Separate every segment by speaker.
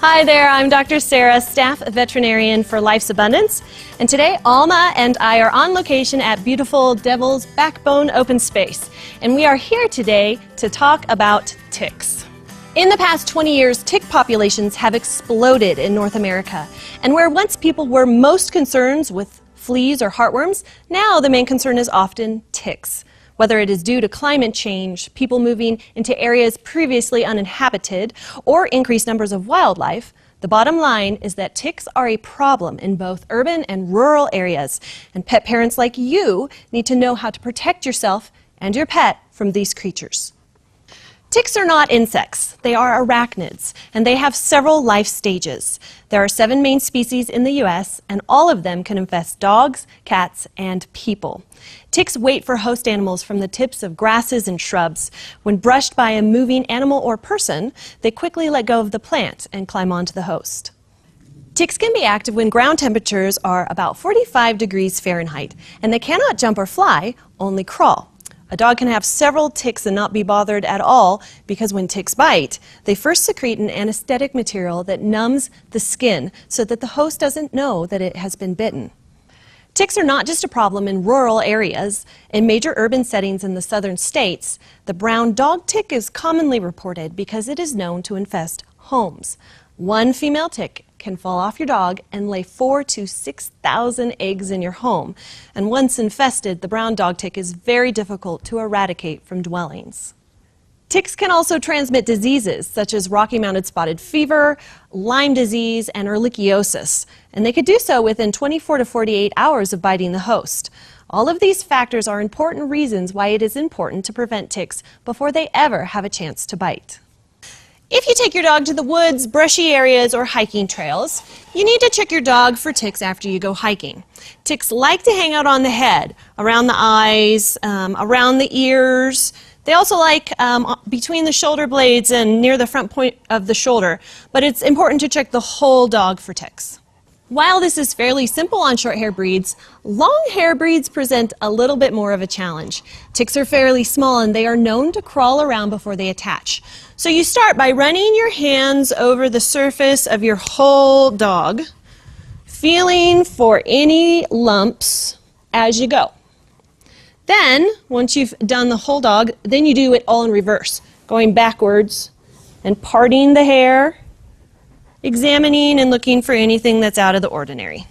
Speaker 1: Hi there, I'm Dr. Sarah, staff veterinarian for Life's Abundance, and today Alma and I are on location at beautiful Devil's Backbone Open Space, and we are here today to talk about ticks. In the past 20 years, tick populations have exploded in North America, and where once people were most concerned with fleas or heartworms, now the main concern is often ticks. Whether it is due to climate change, people moving into areas previously uninhabited, or increased numbers of wildlife, the bottom line is that ticks are a problem in both urban and rural areas, and pet parents like you need to know how to protect yourself and your pet from these creatures. Ticks are not insects, they are arachnids, and they have several life stages. There are 7 main species in the U.S., and all of them can infest dogs, cats, and people. Ticks wait for host animals from the tips of grasses and shrubs. When brushed by a moving animal or person, they quickly let go of the plant and climb onto the host. Ticks can be active when ground temperatures are about 45 degrees Fahrenheit, and they cannot jump or fly, only crawl. A dog can have several ticks and not be bothered at all because when ticks bite, they first secrete an anesthetic material that numbs the skin so that the host doesn't know that it has been bitten. Ticks are not just a problem in rural areas. In major urban settings in the southern states, the brown dog tick is commonly reported because it is known to infest homes. One female tick can fall off your dog and lay 4,000 to 6,000 eggs in your home. And once infested, the brown dog tick is very difficult to eradicate from dwellings. Ticks can also transmit diseases such as Rocky Mountain spotted fever, Lyme disease, and ehrlichiosis, and they could do so within 24 to 48 hours of biting the host. All of these factors are important reasons why it is important to prevent ticks before they ever have a chance to bite. If you take your dog to the woods, brushy areas, or hiking trails, you need to check your dog for ticks after you go hiking. Ticks like to hang out on the head, around the eyes, around the ears. They also like between the shoulder blades and near the front point of the shoulder, but it's important to check the whole dog for ticks. While this is fairly simple on short-hair breeds, long-hair breeds present a little bit more of a challenge. Ticks are fairly small and they are known to crawl around before they attach. So you start by running your hands over the surface of your whole dog, feeling for any lumps as you go. Then, once you've done the whole dog, then you do it all in reverse, going backwards and parting the hair, examining and looking for anything that's out of the ordinary.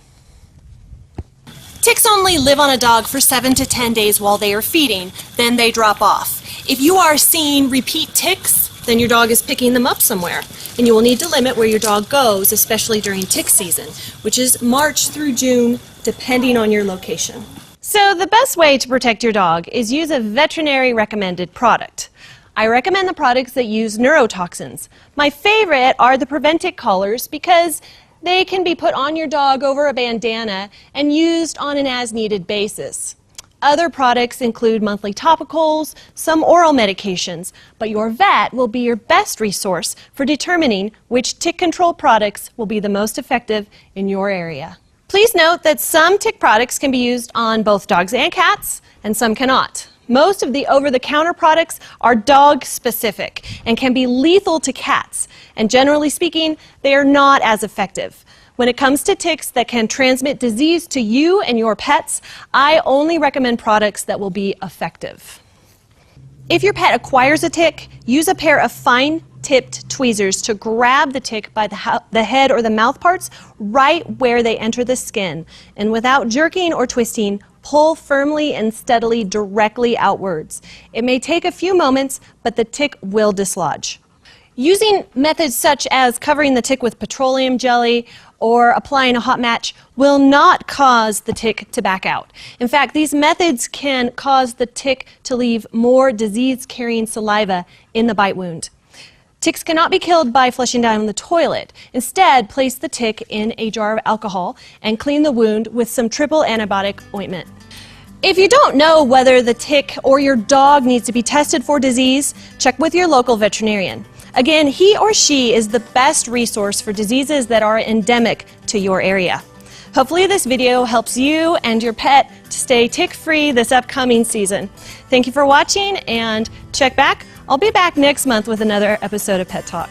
Speaker 1: Ticks only live on a dog for 7 to 10 days while they are feeding, then they drop off. If you are seeing repeat ticks, then your dog is picking them up somewhere, and you will need to limit where your dog goes, especially during tick season, which is March through June, depending on your location. So the best way to protect your dog is use a veterinary recommended product. I recommend the products that use neurotoxins. My favorite are the Preventic collars because they can be put on your dog over a bandana and used on an as-needed basis. Other products include monthly topicals, some oral medications, but your vet will be your best resource for determining which tick control products will be the most effective in your area. Please note that some tick products can be used on both dogs and cats, and some cannot. Most of the over-the-counter products are dog-specific and can be lethal to cats, and generally speaking, they are not as effective. When it comes to ticks that can transmit disease to you and your pets, I only recommend products that will be effective. If your pet acquires a tick, use a pair of fine-tipped tweezers to grab the tick by the head or the mouth parts right where they enter the skin, and without jerking or twisting, pull firmly and steadily directly outwards. It may take a few moments, but the tick will dislodge. Using methods such as covering the tick with petroleum jelly or applying a hot match will not cause the tick to back out. In fact, these methods can cause the tick to leave more disease-carrying saliva in the bite wound. Ticks cannot be killed by flushing down the toilet. Instead, place the tick in a jar of alcohol and clean the wound with some triple antibiotic ointment. If you don't know whether the tick or your dog needs to be tested for disease, check with your local veterinarian. Again, he or she is the best resource for diseases that are endemic to your area. Hopefully this video helps you and your pet to stay tick-free this upcoming season. Thank you for watching and check back. I'll be back next month with another episode of Pet Talk.